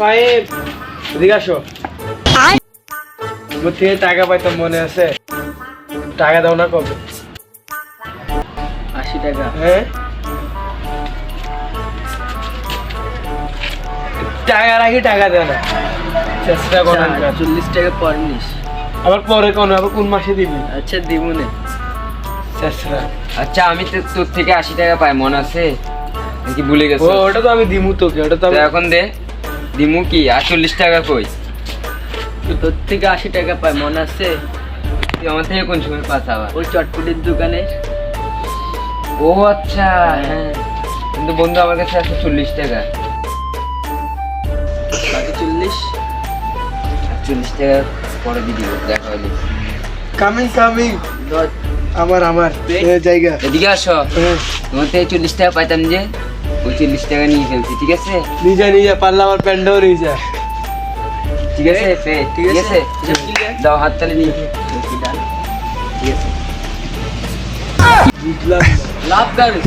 Pipe এদিকে আসো। থেকে টাকা পাইতাম মনে আছে, টাকা দাও না কবে? 80 টাকা। হ্যাঁ টাকা রাখি, টাকা দেয় না, চেষ্টা করো। 40 টাকা পর নিস। আবার পরে কোন, আবার কোন মাসে দিবি? আচ্ছা দিব না। চেষ্টা। আচ্ছা আমি তো তোর থেকে 80 টাকা পাই, মনে আছে নাকি ভুলে ও গেছো? ওটা তো আমি দিমু তোকে, ওটা তো তো আমি এখন দে, দিমু কি? আর 40 টাকা কই? তোর থেকে 80 টাকা পাই, মনে আছে? তুই আমার থেকে কোন সময় পাস আবার? ওই চটপটির দোকানে। ও আচ্ছা হ্যাঁ, কিন্তু বন্ধু আমার কাছে আছে 40 টাকা। বাকি 40। 40 টাকা পরে দিয়ে দিব, দেখা হলে। কামিং ধর। আমার জায়গা। এদিকে আসো। হ্যাঁ, তোমার থেকে 40 টাকা পাইতাম যে, ওই 40 টাকা নিয়ে ফেলছি, ঠিক আছে? নিজে পারলে আমার প্যান্টও নিয়ে যা। ঠিক আছে ঠিক আছে, দাও হাত তালি নিয়ে। ঠিক আছে বুঝলাম না। লাভ গাড়ি।